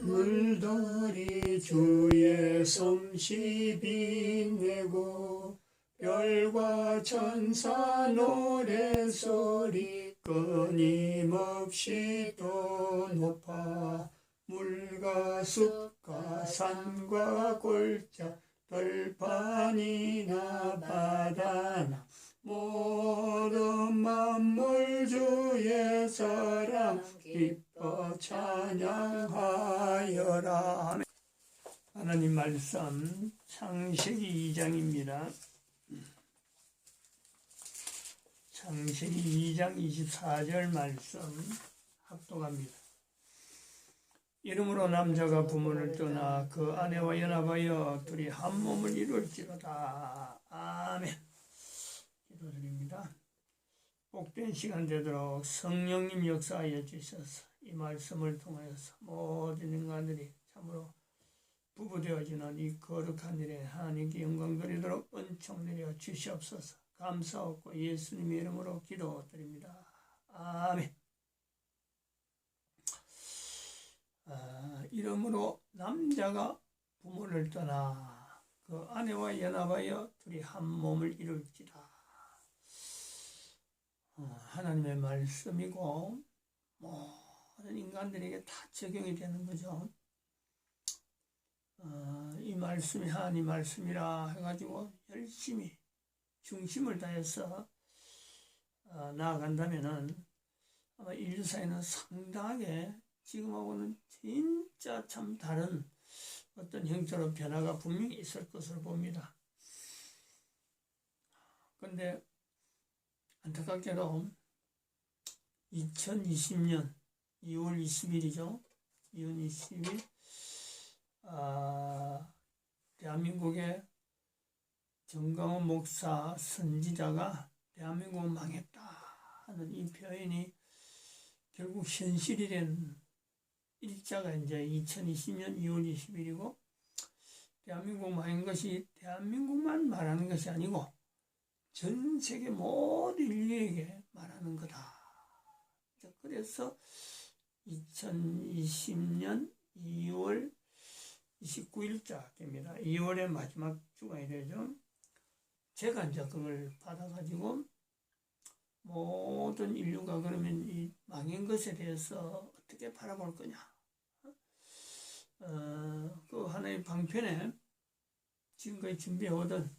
물들이 주의 솜씨 빛내고 별과 천사 노래소리 끊임없이 또 높아 물과 숲과 산과 골짜 들판이나 바다나 모든 만물 주의 사랑 기뻐 찬양하여라. 하나님 말씀 창세기 2장입니다. 창세기 2장 24절 말씀 합독합니다. 이러므로 남자가 부모를 떠나 그 아내와 연합하여 둘이 한 몸을 이룰지로다. 아멘. 기도드립니다. 복된 시간 되도록 성령님 역사하여 주셔서 이 말씀을 통하여서 모든 인간들이 참으로 부부되어지는 이 거룩한 일에 하나님께 영광 드리도록 은총 내려 주시옵소서. 감사하고 예수님의 이름으로 기도드립니다. 아멘. 이러므로 남자가 부모를 떠나 그 아내와 연합하여 둘이 한 몸을 이룰지라. 하나님의 말씀이고 모든 인간들에게 다 적용이 되는 거죠. 이 말씀이 하나님 말씀이라 해가지고 열심히 중심을 다해서 나아간다면은 아마 인류사에는 상당하게 지금하고는 진짜 참 다른 어떤 형태로 변화가 분명히 있을 것으로 봅니다. 그런데 안타깝게도 2020년 2월 20일이죠. 2월 20일 대한민국의 정강원 목사 선지자가 대한민국은 망했다 하는 이 표현이 결국 현실이 된 일자가 이제 2020년 2월 20일이고 대한민국 망한 것이 대한민국만 말하는 것이 아니고 전 세계 모든 인류에게 말하는 거다. 그래서 2020년 2월 29일자입니다. 2월의 마지막 주가 되죠. 제가 이제 그걸 받아가지고 모든 인류가 그러면 이 망한 것에 대해서 어떻게 바라볼 거냐. 그 하나의 방편에 지금까지 준비해오던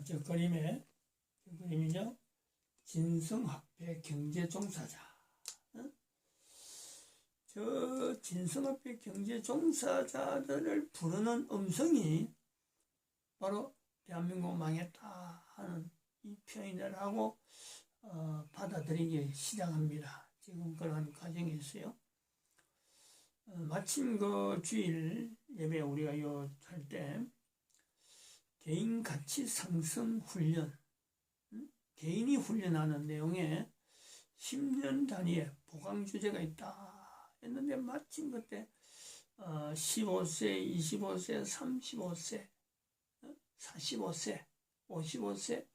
저 그림이죠. 진성합회 경제종사자. 저 진성합회 경제종사자들을 부르는 음성이 바로 대한민국 망했다 하는 이 표현을 하고 받아들이기 시작합니다. 지금 그런 과정이 있어요. 마침 그 주일 예배 우리가 할 때 개인 가치 상승 훈련, 개인이 훈련하는 내용에 10년 단위의 보강 주제가 있다 했는데 마침 그때 15세, 25세, 35세, 45세, 55세,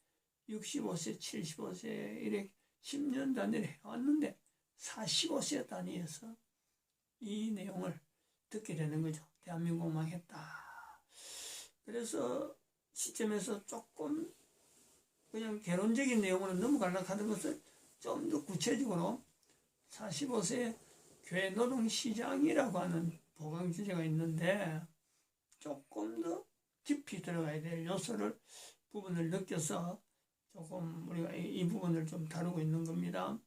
65세, 75세 이렇게 10년 단위를 해왔는데 45세 단위에서 이 내용을 듣게 되는 거죠. 대한민국 망했다. 그래서 시점에서 조금 그냥 개론적인 내용으로 넘어가려고 하는 것을 좀 더 구체적으로 45세 교회 노동시장이라고 하는 보강 주제가 있는데 조금 더 깊이 들어가야 될 요소를 부분을 느껴서 조금 우리가 이 부분을 좀 다루고 있는 겁니다.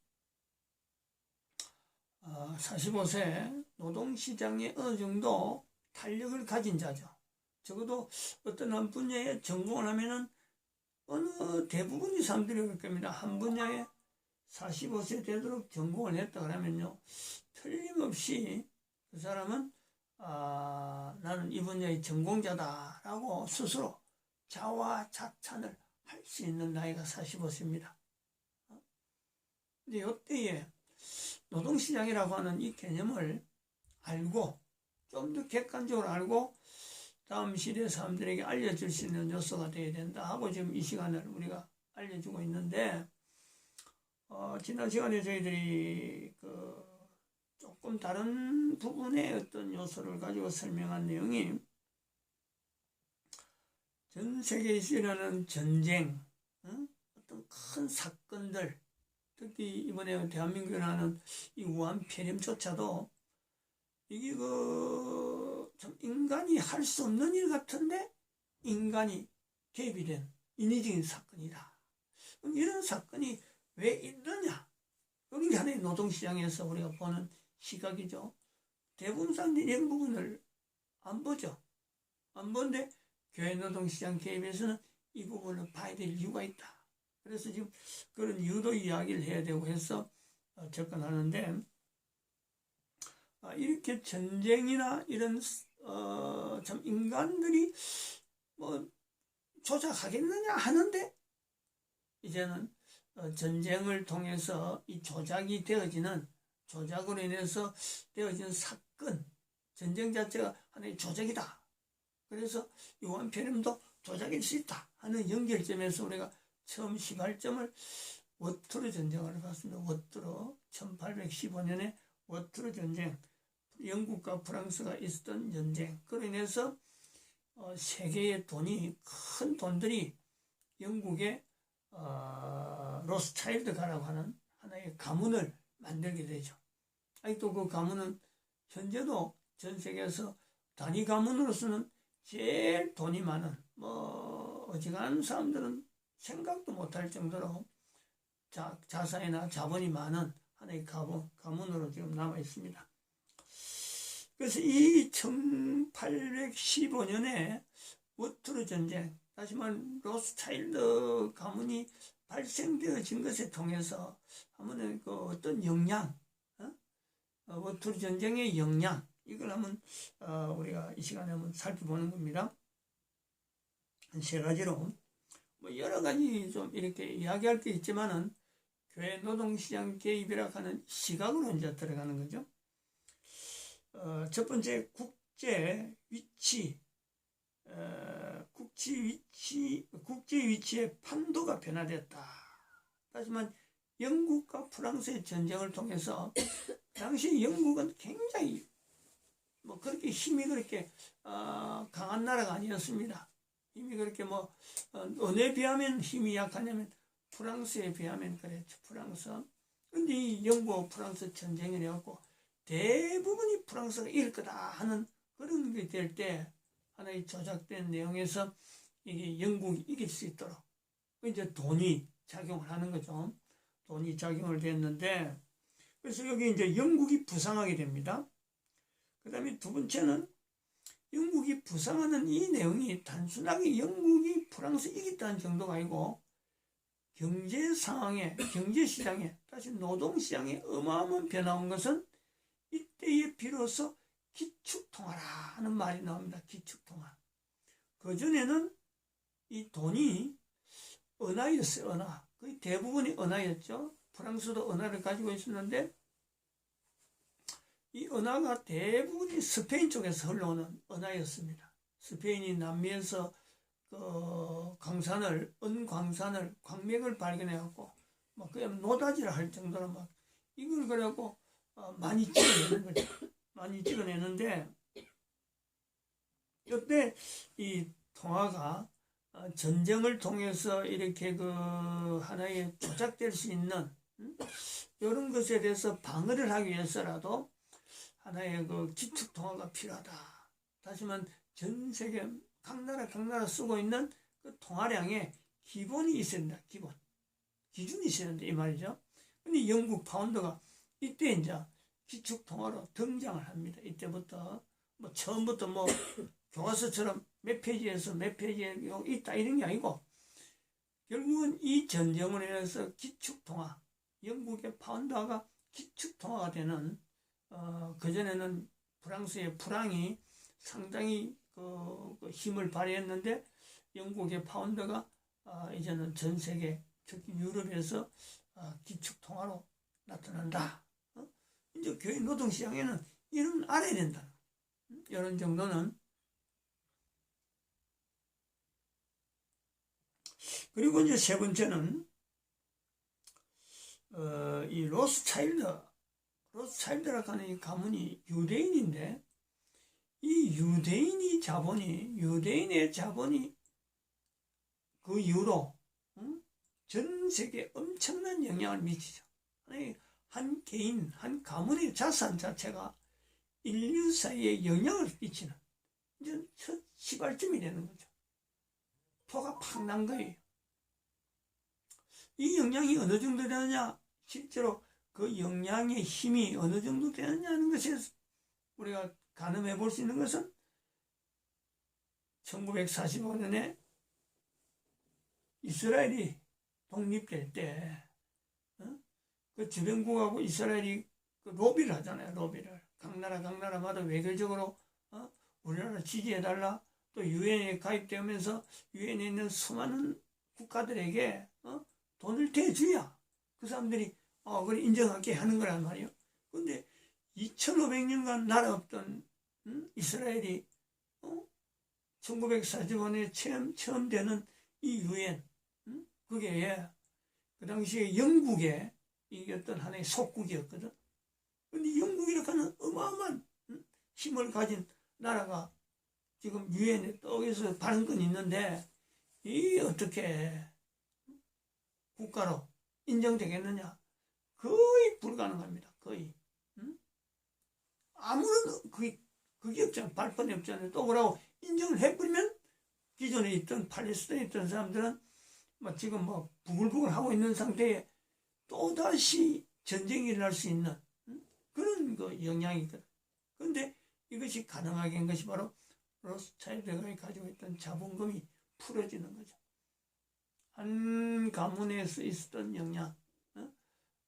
45세 노동시장에 어느 정도 탄력을 가진 자죠. 적어도 어떤 한 분야에 전공을 하면은 어느 대부분의 사람들이 그럴 겁니다. 한 분야에 45세 되도록 전공을 했다 그러면요, 틀림없이 그 사람은 나는 이 분야의 전공자다라고 스스로 자화자찬을 할 수 있는 나이가 45세입니다. 근데 이때에 노동시장이라고 하는 이 개념을 알고 좀 더 객관적으로 알고 다음 시대 사람들에게 알려줄 수 있는 요소가 되어야 된다 하고 지금 이 시간을 우리가 알려주고 있는데 지난 시간에 저희들이 조금 조금 다른 부분의 어떤 요소를 가지고 설명한 내용이 전 세계에서 일어나는 전쟁, 어떤 큰 사건들, 특히 이번에 대한민국에 일어나는 이 우한 폐렴조차도 이게 참 인간이 할 수 없는 일 같은데 인간이 개입이 된 인위적인 사건이다. 그럼 이런 사건이 왜 있느냐? 여기 하나의 노동시장에서 우리가 보는 시각이죠. 대부분 사람들이 이런 부분을 안 보죠. 안 보는데 교회 노동시장 개입에서는 이 부분을 봐야 될 이유가 있다. 그래서 지금 그런 유도 이야기를 해야 되고 해서 접근하는데, 이렇게 전쟁이나 이런 참 인간들이 뭐 조작하겠느냐 하는데, 이제는 전쟁을 통해서 이 조작이 되어지는, 조작으로 인해서 되어지는 사건, 전쟁 자체가 하나의 조작이다. 그래서 우한 폐렴도 조작일 수 있다 하는 연결점에서 우리가 처음 시발점을 워트로 전쟁을 봤습니다. 워트로 1815년에 워트로 전쟁, 영국과 프랑스가 있었던 전쟁. 그로 인해서 세계의 돈이, 큰 돈들이 영국의 로스차일드가라고 하는 하나의 가문을 만들게 되죠. 아직도 그 가문은 현재도 전 세계에서 단위 가문으로서는 제일 돈이 많은, 어지간한 사람들은 생각도 못할 정도로 자산이나 자본이 많은 하나의 가문으로 지금 남아 있습니다. 그래서 이 1815년에 워트르 전쟁, 다시 말하면 로스차일드 가문이 발생되어진 것에 통해서 한번 그 어떤 영향, 워트르 전쟁의 영향, 이걸 한번 우리가 이 시간에 한번 살펴보는 겁니다. 한 세 가지로 여러 가지 좀 이렇게 이야기할 게 있지만은 교회 노동시장 개입이라 하는 시각으로 이제 들어가는 거죠. 첫 번째, 국제 위치의 판도가 변화되었다. 하지만 영국과 프랑스의 전쟁을 통해서 당시 영국은 굉장히 그렇게 힘이 그렇게 강한 나라가 아니었습니다. 힘이 그렇게 어느에 비하면 힘이 약하냐면 프랑스에 비하면 그랬죠. 프랑스. 근데 이 영국 프랑스 전쟁이 되었고 대부분이 프랑스가 이길 거다 하는 그런 게 될 때 하나의 조작된 내용에서 이게 영국이 이길 수 있도록 이제 돈이 작용을 하는 거죠. 돈이 작용을 됐는데, 그래서 여기 이제 영국이 부상하게 됩니다. 그 다음에 두 번째는 영국이 부상하는 이 내용이 단순하게 영국이 프랑스 이겼다는 정도가 아니고 경제 상황에, 경제 시장에, 다시 노동 시장에 어마어마한 변화가 온 것은 이때에 비로소 기축통화라 하는 말이 나옵니다. 기축통화. 그전에는 이 돈이 은하였어요. 은하. 거의 대부분이 은하였죠. 프랑스도 은하를 가지고 있었는데 이 은하가 대부분이 스페인 쪽에서 흘러오는 은하였습니다. 스페인이 남미에서 은광산을, 광맥을 발견해갖고 그냥 노다지를 할 정도로 이걸 그래갖고 많이 찍어내는 거죠. 많이 찍어내는데 이때 이 통화가 전쟁을 통해서 이렇게 하나의 조작될 수 있는 이런 것에 대해서 방어를 하기 위해서라도 하나의 기축 통화가 필요하다. 다시 말하면 전 세계 각 나라 쓰고 있는 그 통화량의 기본이 있어야 된다. 기준이 있어야 된다. 이 말이죠. 근데 영국 파운드가 이때 이제 기축 통화로 등장을 합니다. 이때부터 처음부터 교과서처럼 몇 페이지에서 몇 페이지에 있다 이런 게 아니고 결국은 이 전쟁으로 인해서 기축 통화, 영국의 파운드화가 기축 통화가 되는 그전에는 프랑스의 프랑이 상당히 힘을 발휘했는데 영국의 파운드가 이제는 전 세계, 특히 유럽에서 기축 통화로 나타난다. 이제 교회 노동시장에는 이런 알아야 된다. 이런 정도는. 그리고 이제 세 번째는 이 로스차일드 로스차일드라고 하는 이 가문이 유대인인데, 이 유대인의 자본이 그 이후로 전 세계에 엄청난 영향을 미치죠. 한 개인, 한 가문의 자산 자체가 인류 사이에 영향을 끼치는 이제 첫 시발점이 되는 거죠. 토가 팍 난 거예요. 이 영향이 어느 정도 되느냐, 실제로 그 영향의 힘이 어느 정도 되느냐 하는 것에 우리가 가늠해 볼 수 있는 것은 1945년에 이스라엘이 독립될 때, 그 주변국하고 이스라엘이 그 로비를 하잖아요. 로비를. 각 나라마다 외교적으로 우리나라 지지해달라. 또 유엔에 가입되면서 유엔에 있는 수많은 국가들에게 돈을 대줘야 그 사람들이 그걸 인정하게 하는 거란 말이에요. 근데 2500년간 나라 없던 이스라엘이 1945년에 처음 되는 이 유엔, 그게 그 당시에 영국의 이겼던 하나의 속국이었거든. 근데 영국이라고 하는 어마어마한 힘을 가진 나라가 지금 유엔에 떡에서 발언권이 있는데, 이 어떻게 국가로 인정되겠느냐? 거의 불가능합니다. 거의. 아무런 그게 없잖아요. 발판이 없잖아요. 또 뭐라고 인정을 해버리면 기존에 있던 팔레스타인에 있던 사람들은 지금 부글부글 하고 있는 상태에 또다시 전쟁이 일어날 수 있는 그런 그 영향이거든. 그런데 이것이 가능하게 한 것이 바로 로스차일드가 가지고 있던 자본금이 풀어지는 거죠. 한 가문에서 있었던 영향,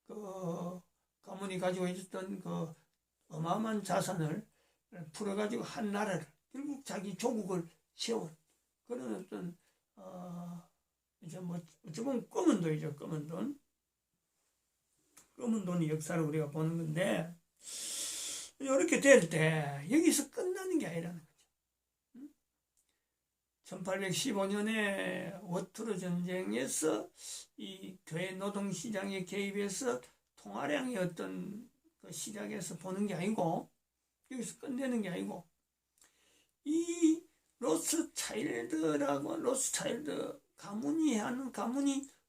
그 가문이 가지고 있었던 그 어마어마한 자산을 풀어가지고 한 나라를, 결국 자기 조국을 세운 그런 어떤 이제 어찌 보면 검은 돈이죠. 검은 돈. 검은 돈의 역사를 우리가 보는 건데, 이렇게 될 때 여기서 끝나는 게 아니라는 거죠. 1815년에 워트루 전쟁에서 이 교회 노동시장에 개입해서 통화량의 어떤 그 시작에서 보는 게 아니고, 여기서 끝내는 게 아니고, 이 로스차일드 가문이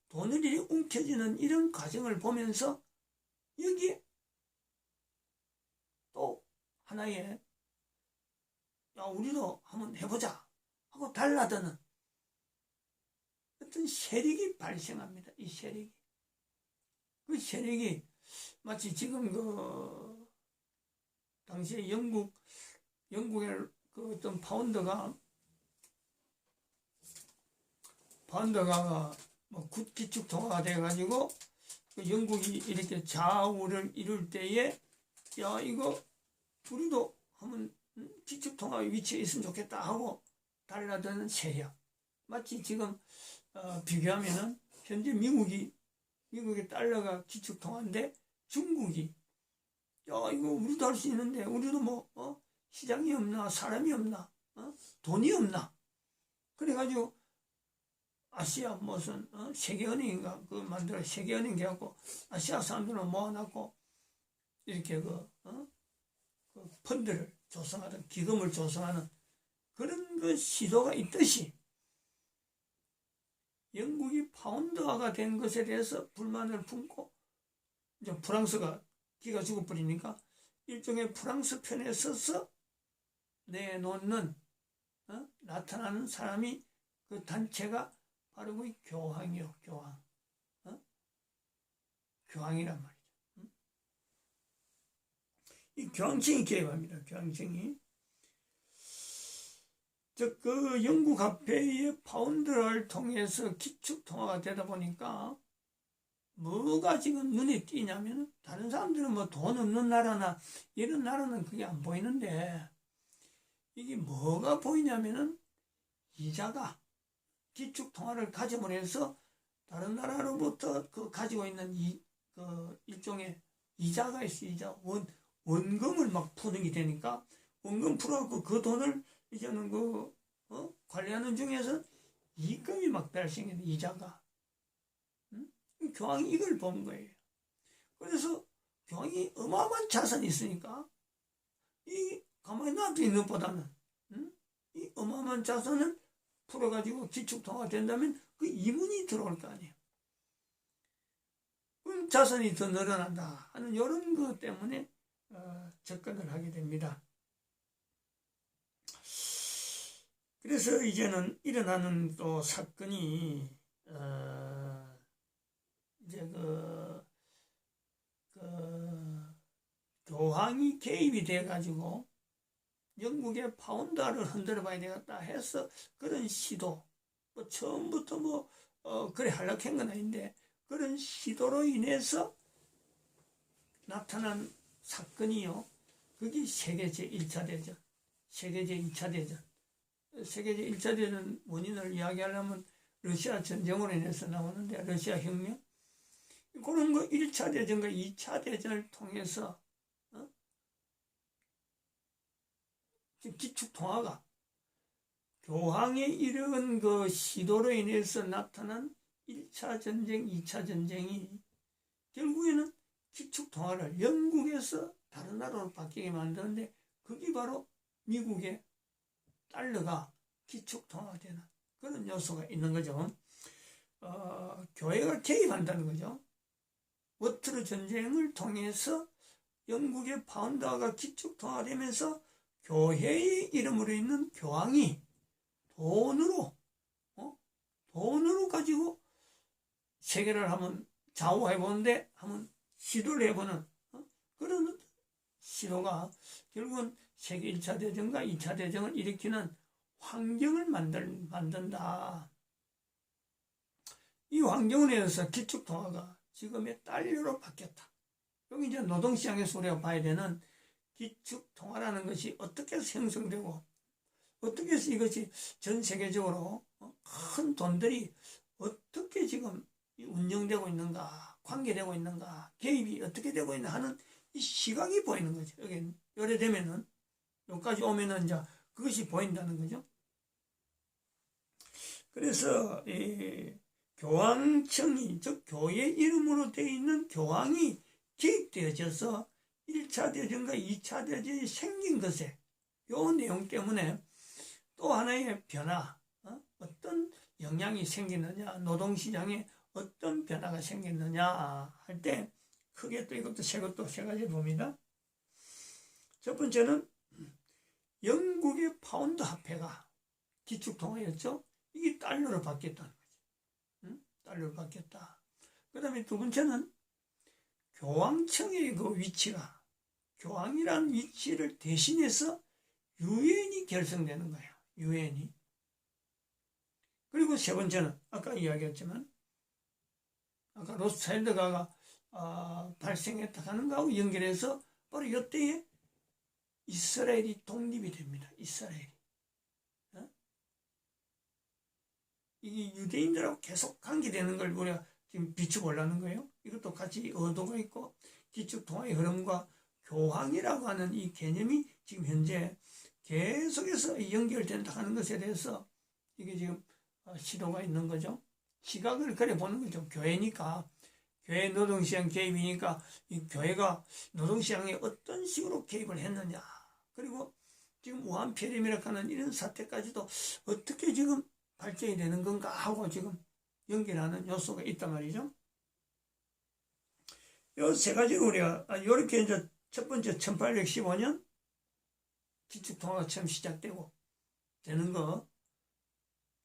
돈을 이렇게 움켜쥐는 이런 과정을 보면서 여기에 또 하나의 우리도 한번 해보자 하고 달라드는 어떤 세력이 발생합니다. 이 세력이. 그 세력이 마치 지금 그 당시에 영국의 그 어떤 파운드가 기축통화가 돼가지고 그 영국이 이렇게 좌우를 이룰 때에 이거 우리도 한번 기축통화 위치에 있으면 좋겠다 하고 달라드는 세력. 마치 지금 비교하면은 현재 미국의 달러가 기축통화인데 중국이 이거 우리도 할 수 있는데 우리도 시장이 없나, 사람이 없나, 돈이 없나. 그래가지고 아시아 무슨 세계은행인가 그거 만들어 세계은행 해갖고 아시아 사람들을 모아놨고 이렇게 그 펀드를 조성하는, 기금을 조성하는 그런 그 시도가 있듯이, 영국이 파운드화가 된 것에 대해서 불만을 품고 이제 프랑스가 기가 죽어버리니까 일종의 프랑스 편에 서서 내놓는 나타나는 사람이, 그 단체가 바로 그 교황이요. 교황이란 말이죠. 이 교황청이 개입합니다. 교황청이. 즉 그 영국 화폐의 파운드를 통해서 기축통화가 되다 보니까 뭐가 지금 눈에 띄냐면, 다른 사람들은 돈 없는 나라나 이런 나라는 그게 안 보이는데, 이게 뭐가 보이냐면은 이자가, 기축통화를 가짐으로 해서 다른 나라로부터 그 가지고 있는 그 일종의 이자가 있어. 이자, 원금을 막 푸는 게 되니까, 원금 풀어갖고 그 돈을 이제는 관리하는 중에서 이익금이 막 발생해. 이자가. 교황이 이걸 본 거예요. 그래서 교황이 어마어마한 자산이 있으니까 이 가만히 놔두는 것보다는 이 어마어마한 자산을 풀어가지고 기축통화가 된다면 그 이문이 들어올 거 아니에요. 그럼 자산이 더 늘어난다 하는 이런 것 때문에 접근을 하게 됩니다. 그래서 이제는 일어나는 또 사건이 이제 교황이 개입이 돼가지고 영국의 파운드화를 흔들어 봐야 되겠다 해서 그런 시도, 뭐 처음부터 그래 하려고 한 건 아닌데 그런 시도로 인해서 나타난 사건이요. 그게 세계 제1차 대전, 세계 제2차 대전. 세계 제1차 대전 원인을 이야기하려면 러시아 전쟁으로 인해서 나오는데 러시아 혁명. 그런 거 1차 대전과 2차 대전을 통해서 기축통화가 교황의 이런 그 시도로 인해서 나타난 1차 전쟁, 2차 전쟁이 결국에는 기축통화를 영국에서 다른 나라로 바뀌게 만드는데 그게 바로 미국의 달러가 기축통화가 되는 그런 요소가 있는 거죠. 교회가 개입한다는 거죠. 워트르 전쟁을 통해서 영국의 파운드화가 기축통화가 되면서 교회의 이름으로 있는 교황이 돈으로 가지고 세계를 한번 좌우해보는데 한번 시도를 해보는 그런 시도가 결국은 세계 1차 대전과 2차 대전을 일으키는 환경을 만든다. 이 환경을 위해서 기축통화가 지금의 달러로 바뀌었다. 여기 이제 노동시장에서 우리가 봐야 되는 기축통화라는 것이 어떻게 해서 형성되고 어떻게 해서 이것이 전 세계적으로 큰 돈들이 어떻게 지금 운영되고 있는가, 관계되고 있는가, 개입이 어떻게 되고 있나 하는 이 시각이 보이는 거죠. 여기 요래 되면은 여기까지 오면은 이제 그것이 보인다는 거죠. 그래서 이 교황청이 즉 교회 이름으로 되어 있는 교황이 개입되어져서 1차 대전과 2차 대전이 생긴 것에 요 내용 때문에 또 하나의 변화, 어떤 영향이 생기느냐, 노동시장에 어떤 변화가 생겼느냐 할 때 크게 또 이것도 세 가지 봅니다. 첫 번째는 영국의 파운드 화폐가 기축통화였죠. 이게 달러로 바뀌었다는 거죠. 달러로 바뀌었다. 그 다음에 두 번째는 교황청의 그 위치가 교황이라는 위치를 대신해서 유엔이 결성되는 거예요. 유엔이. 그리고 세 번째는 아까 이야기했지만 아까 로스차일드가 발생했다 하는 거하고 연결해서 바로 이때에 이스라엘이 독립이 됩니다. 이스라엘이. 이게 유대인들하고 계속 관계되는 걸 우리가 지금 비춰보려는 거예요. 이것도 같이 의도가 있고 기축통화의 흐름과 교황이라고 하는 이 개념이 지금 현재 계속해서 연결된다 하는 것에 대해서 이게 지금 시도가 있는 거죠. 시각을 그래 보는 거죠. 교회니까 교회 노동시장 개입이니까 이 교회가 노동시장에 어떤 식으로 개입을 했느냐, 그리고 지금 우한폐렴이라고 하는 이런 사태까지도 어떻게 지금 발전이 되는 건가 하고 지금 연결하는 요소가 있단 말이죠. 요 세 가지로 우리가 이렇게 이제 첫 번째 1815년 기축통화가 처음 시작되고 되는 거,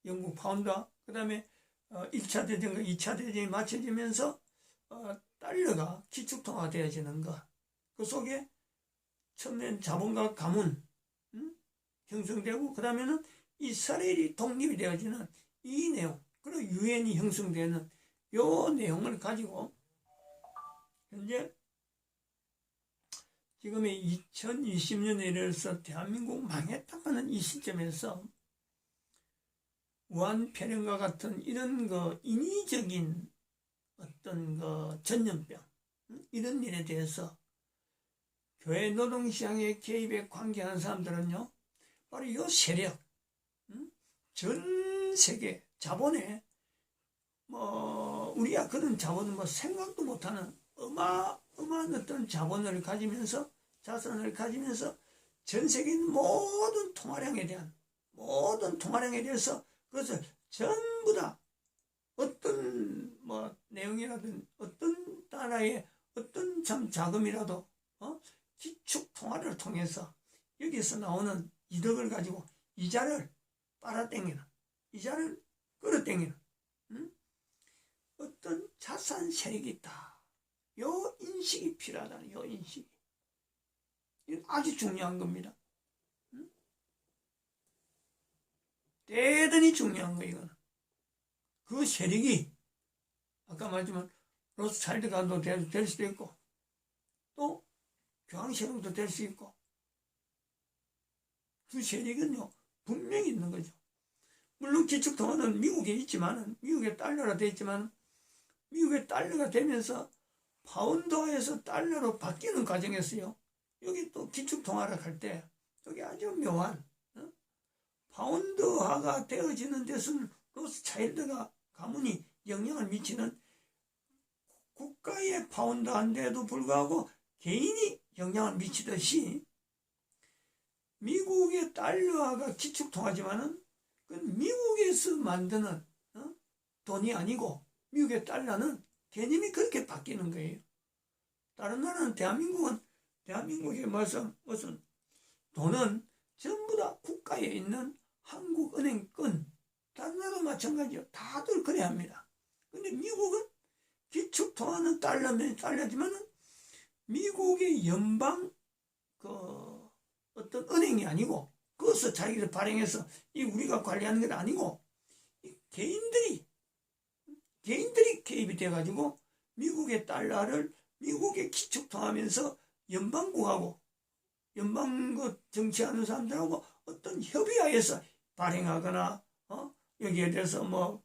영국 파운드화, 그 다음에 1차 대전과 2차 대전이 맞춰지면서 달러가 기축통화가 되어지는 것, 그 속에 처음엔 자본과 가문 형성되고 그 다음에는 이스라엘이 독립이 되어지는 이 내용, 그리고 유엔이 형성되는 요 내용을 가지고 현재 지금의 2020년에 이르러서 대한민국 망했다는 이 시점에서 우한폐렴과 같은 이런 인위적인 어떤 전염병, 이런 일에 대해서 교회 노동시장의 개입에 관계하는 사람들은요, 바로 이 세력, 전 세계 자본에 우리가 그런 자본은 생각도 못하는 어마어마한 어떤 자본을 가지면서 자산을 가지면서 전 세계 모든 통화량에 대해서 그것을 전부 다 어떤 뭐 내용이라든 어떤 나라의 어떤 참 자금이라도 기축 통화를 통해서 여기서 나오는 이득을 가지고 이자를 빨아당기는, 이자를 끌어당기는 어떤 자산 세력이 있다. 요 인식이 필요하다는, 요 인식이. 이건 아주 중요한 겁니다. 대단히 중요한 거예요, 이거는. 그 세력이, 아까 말했지만, 로스차일드가도 될 수도 있고, 또, 교황세력도 될 수 있고, 그 세력은요, 분명히 있는 거죠. 물론 기축통화는 미국에 있지만은, 미국의 달러가 돼 있지만, 미국의 달러가 되면서 파운드화에서 달러로 바뀌는 과정이었어요. 여기 또 기축통화를 할 때, 여기 아주 묘한, 파운드화가 되어지는 데서는 로스차일드가 가문이 영향을 미치는, 국가의 파운드화인데도 불구하고 개인이 영향을 미치듯이 미국의 달러화가 기축통화지만은 그건 미국에서 만드는 돈이 아니고 미국의 달러는 개념이 그렇게 바뀌는 거예요. 다른 나라는 대한민국의 무슨 돈은 전부 다 국가에 있는 한국은행권, 다른 나라도 마찬가지요. 다들 그래야 합니다. 근데 미국은 기축통화는 달러지만은 미국의 연방 어떤 은행이 아니고 그것을 자기들 발행해서 이 우리가 관리하는 건 아니고 개인들이 개입이 돼가지고 미국의 달러를 미국에 기축통하면서 연방국하고 연방국 정치하는 사람들하고 어떤 협의하에서 발행하거나 여기에 대해서 뭐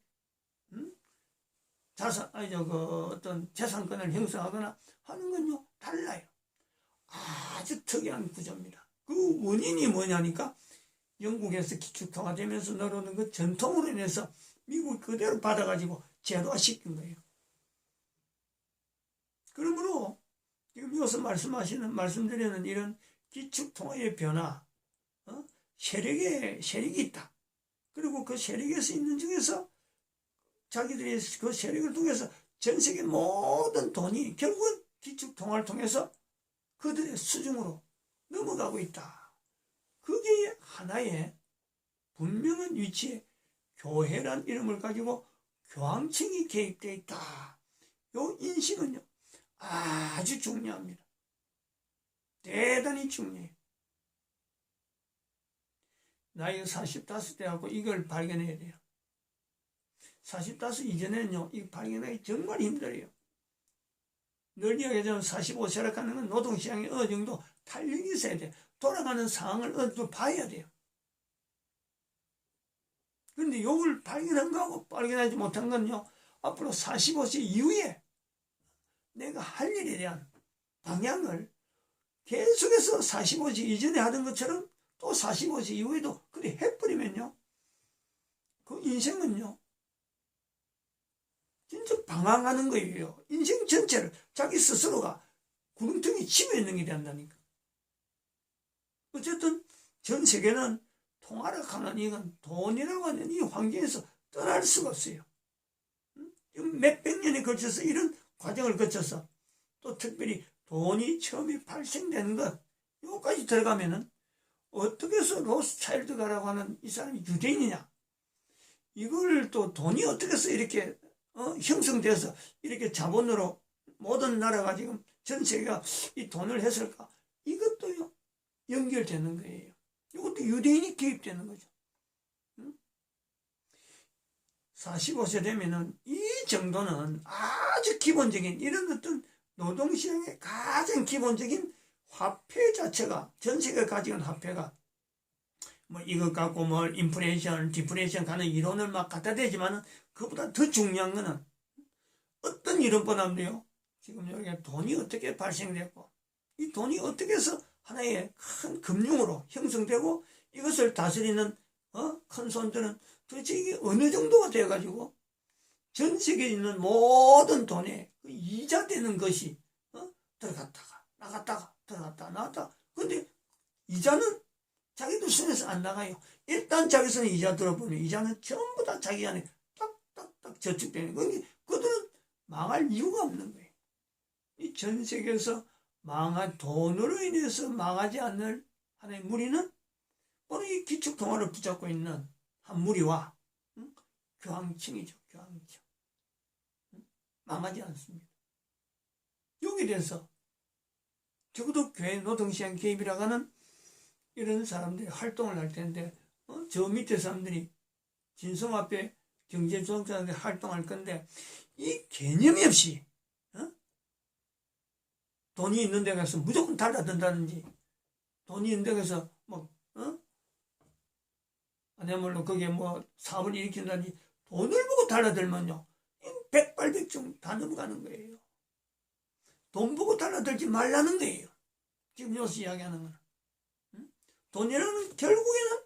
어떤 재산권을 형성하거나 하는 건요 달라요. 아주 특이한 구조입니다. 그 원인이 뭐냐니까 영국에서 기축통화되면서 늘어오는 그 전통으로 인해서 미국 그대로 받아가지고 제도화시킨 거예요. 그러므로 지금 여기서 말씀드리는 이런 기축통화의 변화, 세력이 있다. 그리고 그 세력에서 있는 중에서 자기들이 그 세력을 통해서 전 세계 모든 돈이 결국은 기축통화를 통해서 그들의 수중으로 넘어가고 있다. 그게 하나의 분명한 위치에 교회란 이름을 가지고 교황청이 개입되어 있다. 이 인식은요 아주 중요합니다. 대단히 중요해요. 나이가 45 돼갖고 이걸 발견해야 돼요. 45 이전에는요 이 발견하기 정말 힘들어요. 늘 이야기하자면 45세라 하는 건 노동시장에 어느 정도 탄력이 있어야 돼요. 돌아가는 상황을 어느 정도 봐야 돼요. 그런데 이걸 발견한 거하고 발견하지 못한 건요 앞으로 45세 이후에 내가 할 일에 대한 방향을 계속해서 45세 이전에 하던 것처럼 또 45세 이후에도 그리 해버리면요 그 인생은요 진짜 방황하는 거예요. 인생 전체를 자기 스스로가 구름통에 치고 있는 게 된다니까. 어쨌든 전 세계는 통화락하는 이건 돈이라고 하는 이 환경에서 떠날 수가 없어요. 몇백 년에 걸쳐서 이런 과정을 거쳐서 또 특별히 돈이 처음에 발생되는 것 여기까지 들어가면은 어떻게 해서 로스차일드가라고 하는 이 사람이 유대인이냐 이걸 또 돈이 어떻게 해서 이렇게 형성돼서 이렇게 자본으로 모든 나라가 지금 전 세계가 이 돈을 했을까 이것도요 연결되는 거예요. 이것도 유대인이 개입되는 거죠. 45세 되면은 이 정도는 아주 기본적인 이런 어떤 노동시장의 가장 기본적인 화폐 자체가 전 세계가 가지고 있는 화폐가 뭐 이것 갖고 뭐 인플레이션, 디플레이션 가는 이론을 막 갖다 대지만은 그보다 더 중요한 거는 어떤 이론보다도요 지금 여기 돈이 어떻게 발생됐고 이 돈이 어떻게 해서 하나의 큰 금융으로 형성되고 이것을 다스리는 큰 손들은 도대체 이게 어느 정도가 돼가지고 전 세계에 있는 모든 돈에 이자 되는 것이 들어갔다가 나갔다가 들어갔다가 나갔다가. 근데 이자는 자기들 손에서 안 나가요. 일단 자기 손에 이자 들어보면 이자는 전부 다 자기 안에 딱딱딱 저축되는 거예요. 그들은 망할 이유가 없는 거예요. 이 전 세계에서 망한 돈으로 인해서 망하지 않는 하나의 무리는 바로 이 기축통화를 붙잡고 있는 한 무리와 교황청이죠. 교황청. 망하지 않습니다. 여기에 대해서 적어도 교회 노동시장 개입이라고 하는 이런 사람들이 활동을 할 텐데 저 밑에 사람들이 진성 앞에 경제조정자들이 활동할 건데 이 개념이 없이 돈이 있는 데 가서 무조건 달라든다든지 돈이 있는 데 가서 아니야말로 거기에 사업을 일으킨다든지 돈을 보고 달라들면요 백발백중 다 넘어가는 거예요. 돈 보고 달라들지 말라는 거예요. 지금 여기서 이야기하는 거는. 돈이라는 결국에는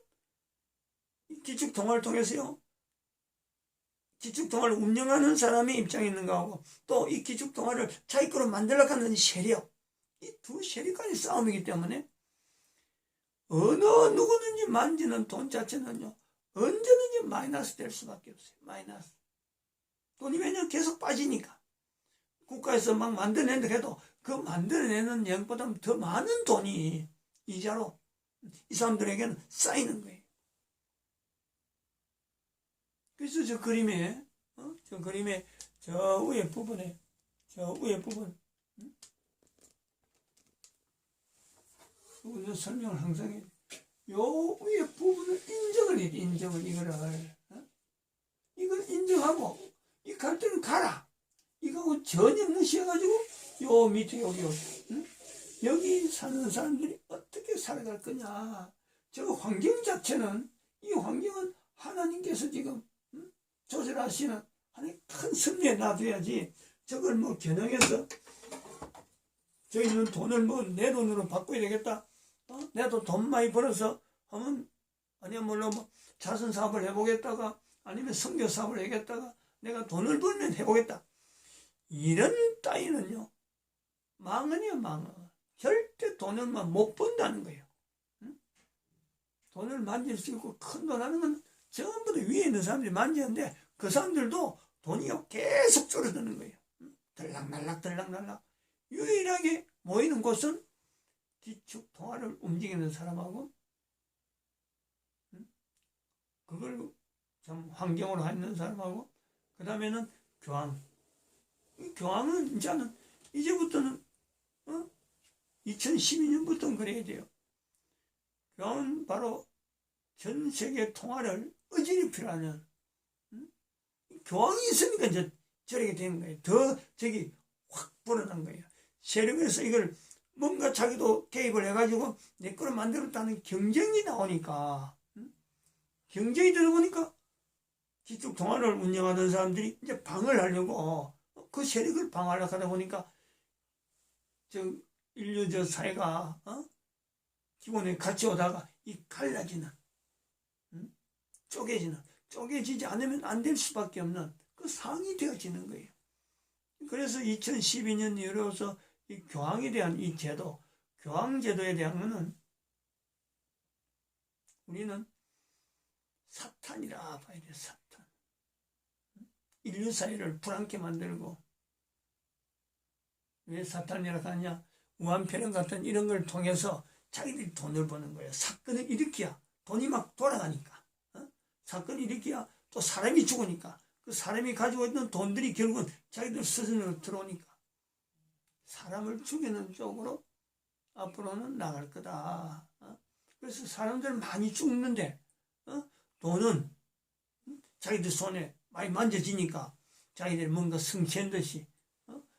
기축통화를 통해서요. 기축통화를 운영하는 사람의 입장에 있는 거하고 또 이 기축통화를 자기 거로 만들려고 하는 세력, 이 두 세력간의 싸움이기 때문에 어느 누구든지 만지는 돈 자체는요. 언제든지 마이너스 될 수밖에 없어요. 마이너스. 돈이 왜냐면 계속 빠지니까. 국가에서 막 만들어낸다 해도 그 만들어내는 양보다 더 많은 돈이 이자로 이 사람들에게는 쌓이는 거예요. 그래서 저 그림에 저 위에 부분 이거 설명을 항상 해요. 요 위에 부분을 인정을 해야 돼. 이걸 인정하고 이 갈 때는 가라. 이거 전혀 무시해가지고 요 밑에 여기 여기 사는 사람들이 어떻게 살아갈 거냐. 저 환경 자체는 이 환경은 하나님께서 지금 조절하시는 하나님 큰 섭리에 놔둬야지 저걸 겨냥해서 저희는 돈을 내 돈으로 바꿔야 되겠다. 내도 돈 많이 벌어서 하면 아니면 물론 자선 사업을 해보겠다가 아니면 선교 사업을 해겠다가 내가 돈을 벌면 해보겠다. 이런 따위는요 망언이야 망언. 절대 돈을만 못 번다는 거예요. 돈을 만질 수 있고 큰 돈 하는 건 전부 다 위에 있는 사람들이 만지는데 그 사람들도 돈이요 계속 줄어드는 거예요. 들락날락 유일하게 모이는 곳은 기축통화를 움직이는 사람하고 그걸 좀 환경으로 하는 사람하고 그 다음에는 교황. 이 교황은 이제부터는 2012년부터는 그래야 돼요. 교황은 바로 전 세계 통화를 어지럽히라는 교황이 있으니까 이제 저렇게 된 거예요. 더 저기 확 불어난 거예요. 세력에서 이걸 뭔가 자기도 개입을 해가지고 내 거를 만들었다는 경쟁이 나오니까 경쟁이 들어보니까 기축 통화를 운영하던 사람들이 이제 방을 하려고 그 세력을 방어하려고 하다 보니까 인류 사회가 기본에 같이 오다가 이 갈라지는 쪼개지지 않으면 안 될 수밖에 없는 그 상황이 되어지는 거예요. 그래서 2012년 이후로서 이 교황에 대한 이 제도, 교황제도에 대한 것은 우리는 사탄이라 봐야 돼. 사탄. 인류 사회를 불안케 만들고 왜 사탄이라고 하냐? 우한폐렴 같은 이런 걸 통해서 자기들이 돈을 버는 거예요. 사건을 일으켜야 돈이 막 돌아가니까. 사건을 일으켜야 또 사람이 죽으니까 그 사람이 가지고 있는 돈들이 결국은 자기들 스스로 들어오니까 사람을 죽이는 쪽으로 앞으로는 나갈 거다. 그래서 사람들 많이 죽는데 돈은 자기들 손에 많이 만져지니까 자기들 뭔가 성취한 듯이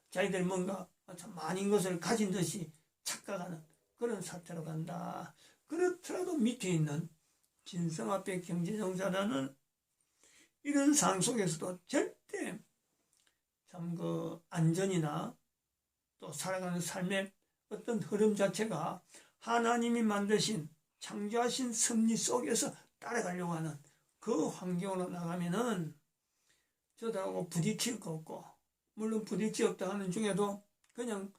자기들 뭔가 참 많은 것을 가진 듯이 착각하는 그런 사태로 간다. 그렇더라도 밑에 있는 진성앞에 경제종사라는 이런 상황 속에서도 절대 참 안전이나 또 살아가는 삶의 어떤 흐름 자체가 하나님이 만드신 창조하신 섭리 속에서 따라가려고 하는 그 환경으로 나가면은 저들하고 부딪힐 거 없고 물론 부딪히 없다 하는 중에도 그냥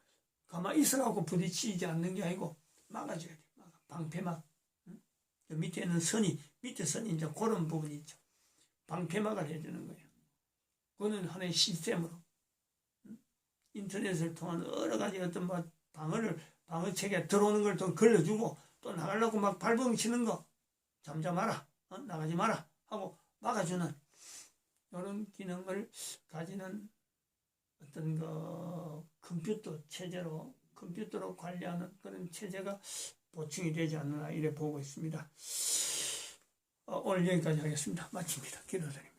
가만히 있으라고 부딪히지 않는 게 아니고 막아줘야 돼. 방패막. 응? 밑에 선이 이제 그런 부분이 있죠. 방패막을 해주는 거예요. 그거는 하나의 시스템으로. 응? 인터넷을 통한 여러 가지 어떤 뭐 방어체계 들어오는 걸 또 걸러주고 또 나가려고 막 발버둥 치는 거 잠잠하라. 나가지 마라. 하고 막아주는 이런 기능을 가지는 어떤 컴퓨터로 관리하는 그런 체제가 보충이 되지 않느냐 이래 보고 있습니다. 오늘 여기까지 하겠습니다. 마칩니다. 기도드립니다.